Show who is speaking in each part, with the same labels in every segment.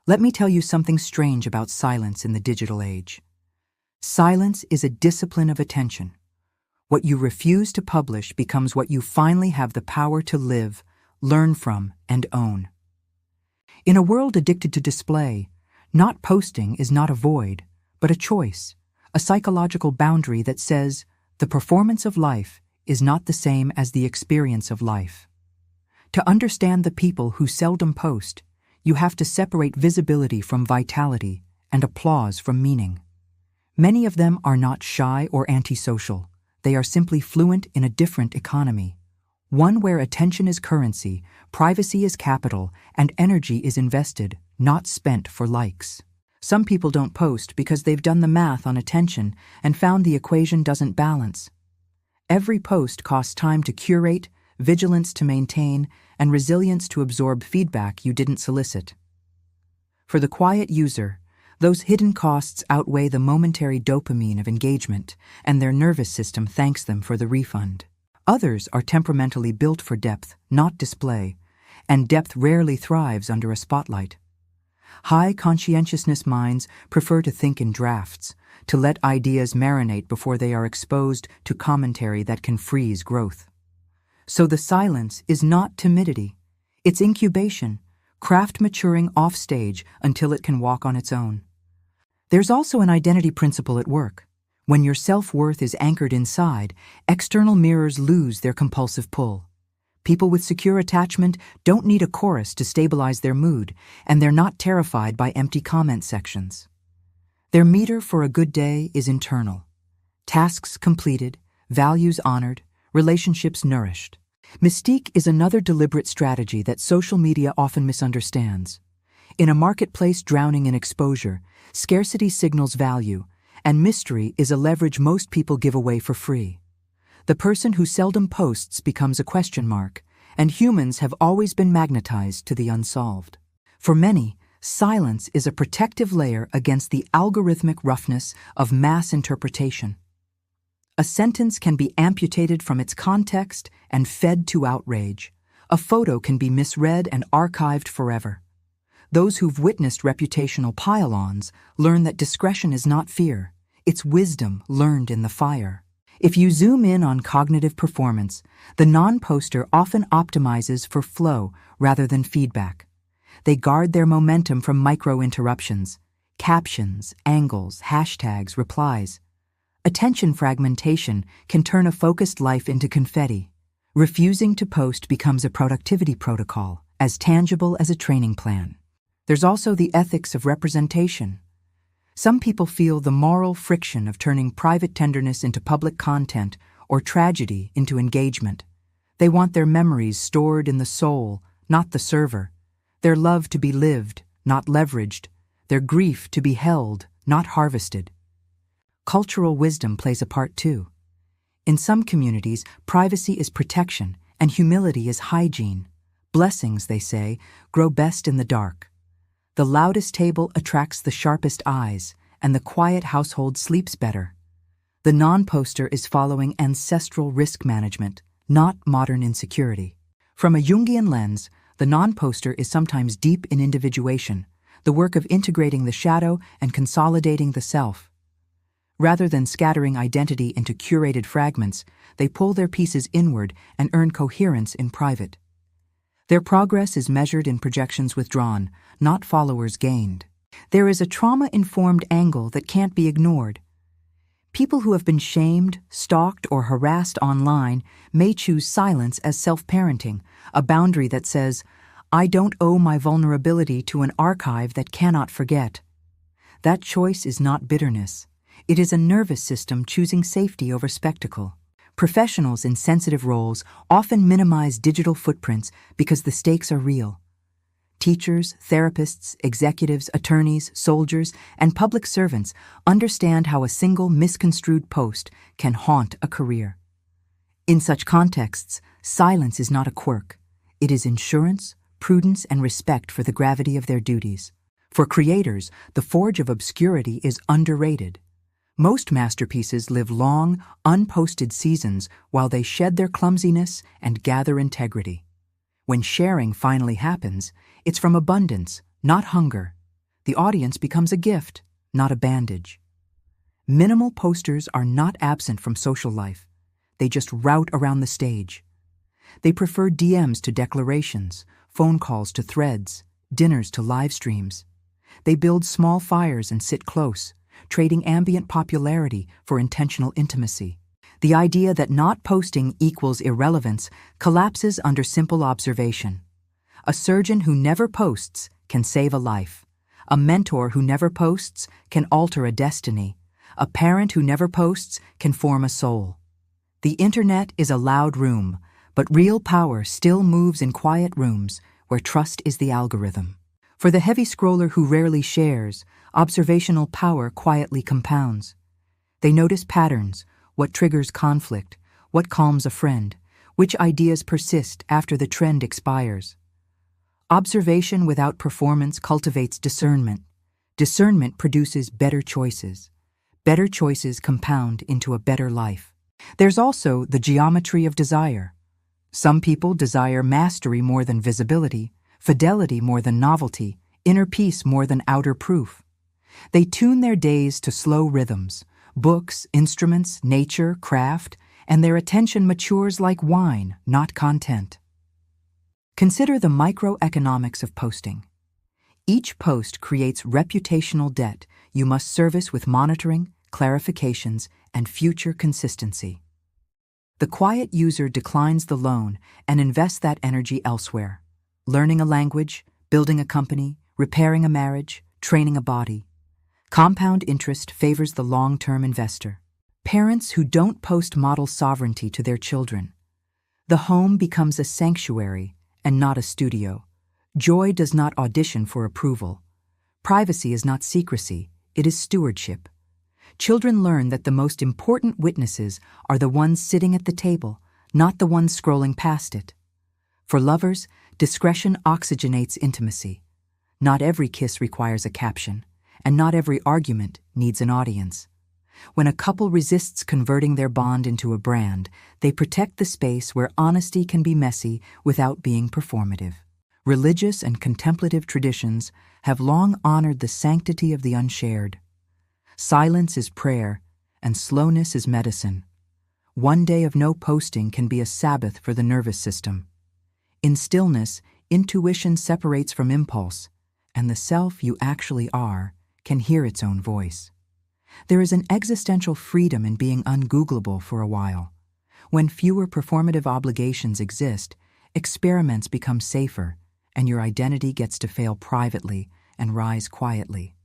Speaker 1: Let me tell you something strange about silence in the digital age. Silence is a discipline of attention. What you refuse to publish becomes what you finally have the power to live, learn from, and own. In a world addicted to display, not posting is not a void, but a choice, a psychological boundary that says the performance of life is not the same as the experience of life. To understand the people who seldom post, you have to separate visibility from vitality and applause from meaning. Many of them are not shy or antisocial. They are simply fluent in a different economy, one where attention is currency, privacy is capital, and energy is invested, not spent for likes. Some people don't post because they've done the math on attention and found the equation doesn't balance. Every post costs time to curate, vigilance to maintain, and resilience to absorb feedback you didn't solicit. For the quiet user, those hidden costs outweigh the momentary dopamine of engagement, and their nervous system thanks them for the refund. Others are temperamentally built for depth, not display, and depth rarely thrives under a spotlight. High conscientiousness minds prefer to think in drafts, to let ideas marinate before they are exposed to commentary that can freeze growth. So the silence is not timidity. It's incubation, craft maturing offstage until it can walk on its own. There's also an identity principle at work. When your self-worth is anchored inside, external mirrors lose their compulsive pull. People with secure attachment don't need a chorus to stabilize their mood, and they're not terrified by empty comment sections. Their meter for a good day is internal. Tasks completed, values honored, relationships nourished. Mystique is another deliberate strategy that social media often misunderstands. In a marketplace drowning in exposure, scarcity signals value, and mystery is a leverage most people give away for free. The person who seldom posts becomes a question mark, and humans have always been magnetized to the unsolved. For many, silence is a protective layer against the algorithmic roughness of mass interpretation. A sentence can be amputated from its context and fed to outrage. A photo can be misread and archived forever. Those who've witnessed reputational pile-ons learn that discretion is not fear, it's wisdom learned in the fire. If you zoom in on cognitive performance, the non-poster often optimizes for flow rather than feedback. They guard their momentum from micro-interruptions, captions, angles, hashtags, replies. Attention fragmentation can turn a focused life into confetti. Refusing to post becomes a productivity protocol, as tangible as a training plan. There's also the ethics of representation. Some people feel the moral friction of turning private tenderness into public content or tragedy into engagement. They want their memories stored in the soul, not the server. Their love to be lived, not leveraged. Their grief to be held, not harvested. Cultural wisdom plays a part too. In some communities, privacy is protection and humility is hygiene. Blessings, they say, grow best in the dark. The loudest table attracts the sharpest eyes, and the quiet household sleeps better. The non-poster is following ancestral risk management, not modern insecurity. From a Jungian lens, the non-poster is sometimes deep in individuation, the work of integrating the shadow and consolidating the self. Rather than scattering identity into curated fragments, they pull their pieces inward and earn coherence in private. Their progress is measured in projections withdrawn, not followers gained. There is a trauma-informed angle that can't be ignored. People who have been shamed, stalked, or harassed online may choose silence as self-parenting, a boundary that says, "I don't owe my vulnerability to an archive that cannot forget." That choice is not bitterness. It is a nervous system choosing safety over spectacle. Professionals in sensitive roles often minimize digital footprints because the stakes are real. Teachers, therapists, executives, attorneys, soldiers, and public servants understand how a single misconstrued post can haunt a career. In such contexts, silence is not a quirk. It is insurance, prudence, and respect for the gravity of their duties. For creators, the forge of obscurity is underrated. Most masterpieces live long, unposted seasons while they shed their clumsiness and gather integrity. When sharing finally happens, it's from abundance, not hunger. The audience becomes a gift, not a bandage. Minimal posters are not absent from social life. They just route around the stage. They prefer DMs to declarations, phone calls to threads, dinners to live streams. They build small fires and sit close, trading ambient popularity for intentional intimacy. The idea that not posting equals irrelevance collapses under simple observation. A surgeon who never posts can save a life. A mentor who never posts can alter a destiny. A parent who never posts can form a soul. The internet is a loud room, but real power still moves in quiet rooms where trust is the algorithm. For the heavy scroller who rarely shares, observational power quietly compounds. They notice patterns, what triggers conflict, what calms a friend, which ideas persist after the trend expires. Observation without performance cultivates discernment. Discernment produces better choices. Better choices compound into a better life. There's also the geometry of desire. Some people desire mastery more than visibility, fidelity more than novelty, inner peace more than outer proof. They tune their days to slow rhythms, books, instruments, nature, craft, and their attention matures like wine, not content. Consider the microeconomics of posting. Each post creates reputational debt you must service with monitoring, clarifications, and future consistency. The quiet user declines the loan and invests that energy elsewhere, learning a language, building a company, repairing a marriage, training a body. Compound interest favors the long-term investor. Parents who don't post model sovereignty to their children. The home becomes a sanctuary and not a studio. Joy does not audition for approval. Privacy is not secrecy, it is stewardship. Children learn that the most important witnesses are the ones sitting at the table, not the ones scrolling past it. For lovers, discretion oxygenates intimacy. Not every kiss requires a caption, and not every argument needs an audience. When a couple resists converting their bond into a brand, they protect the space where honesty can be messy without being performative. Religious and contemplative traditions have long honored the sanctity of the unshared. Silence is prayer, and slowness is medicine. One day of no posting can be a Sabbath for the nervous system. In stillness, intuition separates from impulse, and the self you actually are can hear its own voice. There is an existential freedom in being ungoogleable for a while. When fewer performative obligations exist, experiments become safer, and your identity gets to fail privately and rise quietly.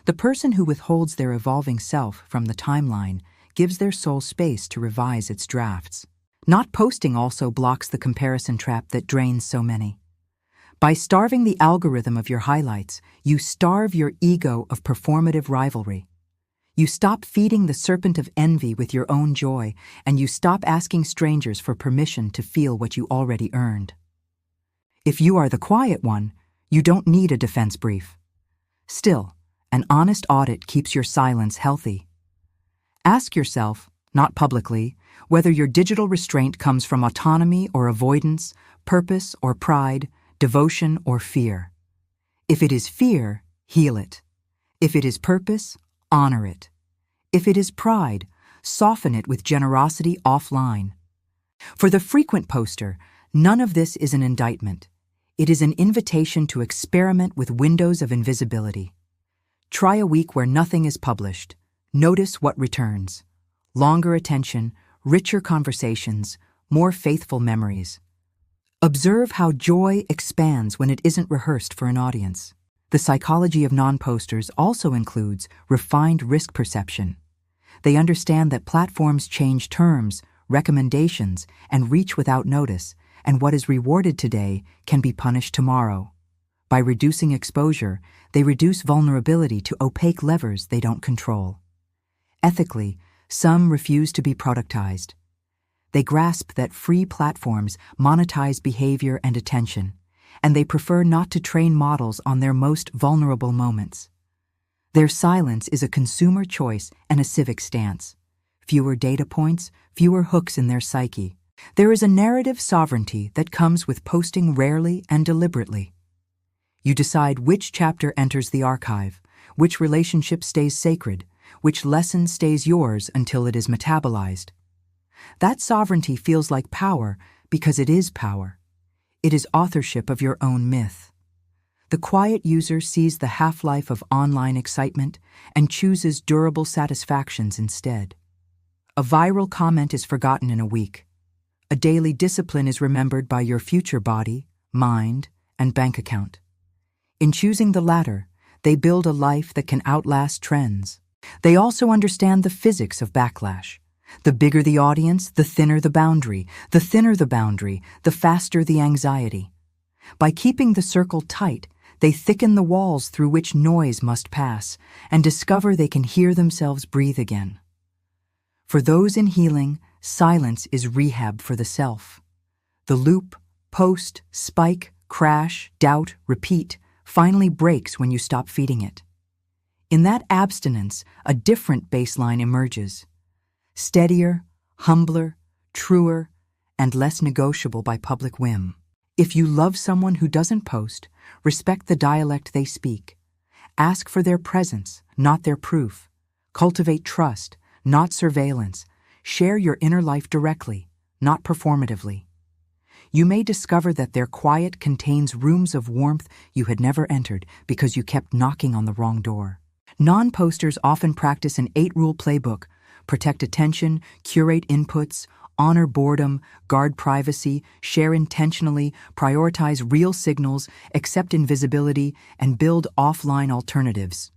Speaker 1: The person who withholds their evolving self from the timeline gives their soul space to revise its drafts. Not posting also blocks the comparison trap that drains so many. By starving the algorithm of your highlights, you starve your ego of performative rivalry. You stop feeding the serpent of envy with your own joy, and you stop asking strangers for permission to feel what you already earned. If you are the quiet one, you don't need a defense brief. Still, an honest audit keeps your silence healthy. Ask yourself, not publicly, whether your digital restraint comes from autonomy or avoidance, purpose or pride, devotion or fear. If it is fear, heal it. If it is purpose, honor it. If it is pride, soften it with generosity offline. For the frequent poster, none of this is an indictment. It is an invitation to experiment with windows of invisibility. Try a week where nothing is published. Notice what returns. Longer attention, richer conversations, more faithful memories. Observe how joy expands when it isn't rehearsed for an audience. The psychology of non-posters also includes refined risk perception. They understand that platforms change terms, recommendations, and reach without notice, and what is rewarded today can be punished tomorrow. By reducing exposure, they reduce vulnerability to opaque levers they don't control. Ethically, some refuse to be productized. They grasp that free platforms monetize behavior and attention, and they prefer not to train models on their most vulnerable moments. Their silence is a consumer choice and a civic stance. Fewer data points, fewer hooks in their psyche. There is a narrative sovereignty that comes with posting rarely and deliberately. You decide which chapter enters the archive, which relationship stays sacred, which lesson stays yours until it is metabolized. That sovereignty feels like power because it is power. It is authorship of your own myth. The quiet user sees the half-life of online excitement and chooses durable satisfactions instead. A viral comment is forgotten in a week. A daily discipline is remembered by your future body, mind, and bank account. In choosing the latter, they build a life that can outlast trends. They also understand the physics of backlash. The bigger the audience, the thinner the boundary. The thinner the boundary, the faster the anxiety. By keeping the circle tight, they thicken the walls through which noise must pass and discover they can hear themselves breathe again. For those in healing, silence is rehab for the self. The loop, post, spike, crash, doubt, repeat, finally breaks when you stop feeding it. In that abstinence, a different baseline emerges. Steadier, humbler, truer, and less negotiable by public whim. If you love someone who doesn't post, respect the dialect they speak. Ask for their presence, not their proof. Cultivate trust, not surveillance. Share your inner life directly, not performatively. You may discover that their quiet contains rooms of warmth you had never entered because you kept knocking on the wrong door. Non-posters often practice an 8-rule playbook: protect attention, curate inputs, honor boredom, guard privacy, share intentionally, prioritize real signals, accept invisibility, and build offline alternatives.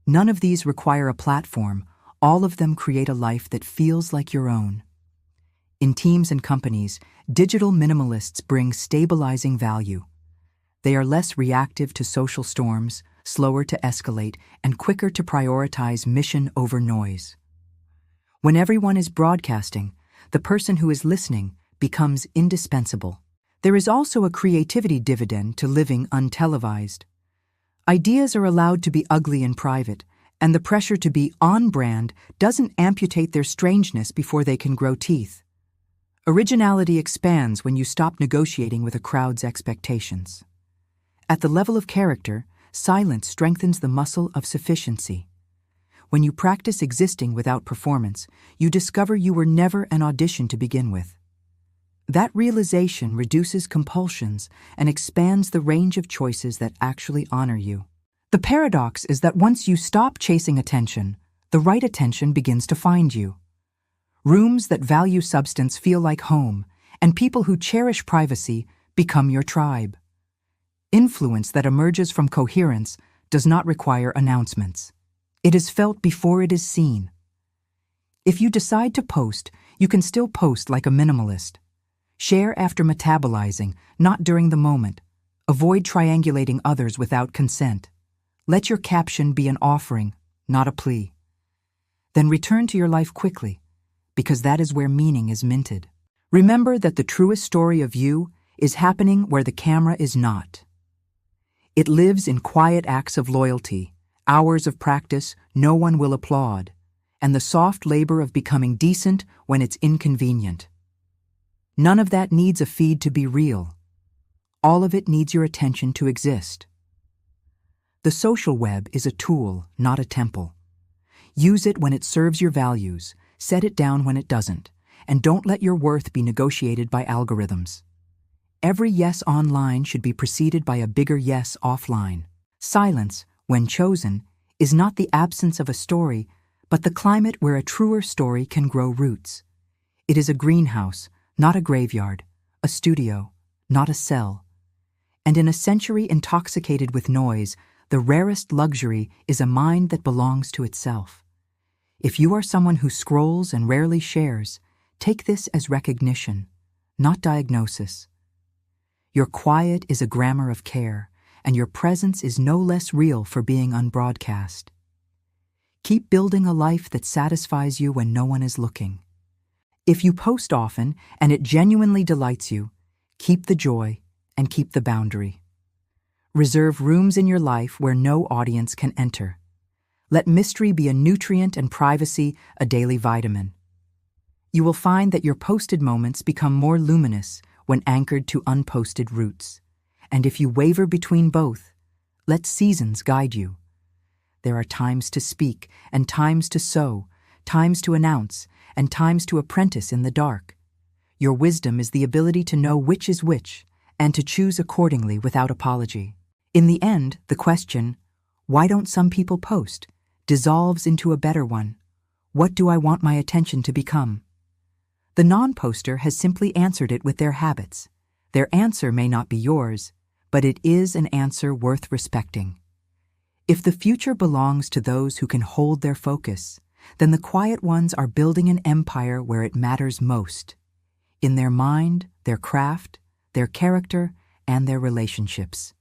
Speaker 1: None of these require a platform. All of them create a life that feels like your own. In teams and companies, digital minimalists bring stabilizing value. They are less reactive to social storms, slower to escalate, and quicker to prioritize mission over noise. When everyone is broadcasting, the person who is listening becomes indispensable. There is also a creativity dividend to living untelevised. Ideas are allowed to be ugly in private, and the pressure to be on-brand doesn't amputate their strangeness before they can grow teeth. Originality expands when you stop negotiating with a crowd's expectations. At the level of character, silence strengthens the muscle of sufficiency. When you practice existing without performance, you discover you were never an audition to begin with. That realization reduces compulsions and expands the range of choices that actually honor you. The paradox is that once you stop chasing attention, the right attention begins to find you. Rooms that value substance feel like home, and people who cherish privacy become your tribe. Influence that emerges from coherence does not require announcements. It is felt before it is seen. If you decide to post, you can still post like a minimalist. Share after metabolizing, not during the moment. Avoid triangulating others without consent. Let your caption be an offering, not a plea. Then return to your life quickly, because that is where meaning is minted. Remember that the truest story of you is happening where the camera is not. It lives in quiet acts of loyalty, hours of practice no one will applaud, and the soft labor of becoming decent when it's inconvenient. None of that needs a feed to be real. All of it needs your attention to exist. The social web is a tool, not a temple. Use it when it serves your values, set it down when it doesn't, and don't let your worth be negotiated by algorithms. Every yes online should be preceded by a bigger yes offline. Silence, when chosen, is not the absence of a story, but the climate where a truer story can grow roots. It is a greenhouse, not a graveyard, a studio, not a cell. And in a century intoxicated with noise, the rarest luxury is a mind that belongs to itself. If you are someone who scrolls and rarely shares, take this as recognition, not diagnosis. Your quiet is a grammar of care, and your presence is no less real for being unbroadcast. Keep building a life that satisfies you when no one is looking. If you post often and it genuinely delights you, keep the joy and keep the boundary. Reserve rooms in your life where no audience can enter. Let mystery be a nutrient and privacy a daily vitamin. You will find that your posted moments become more luminous when anchored to unposted roots. And if you waver between both, Let seasons guide you. There are times to speak and times to sow, times to announce and times to apprentice in the dark. Your wisdom is the ability to know which is which and to choose accordingly without apology. In the end, the question, why don't some people post, dissolves into a better one. What do I want my attention to become? The non-poster has simply answered it with their habits. Their answer may not be yours, but it is an answer worth respecting. If the future belongs to those who can hold their focus, then the quiet ones are building an empire where it matters most. In their mind, their craft, their character, and their relationships.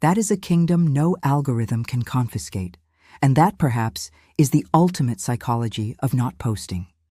Speaker 1: That is a kingdom no algorithm can confiscate, and that perhaps is the ultimate psychology of not posting.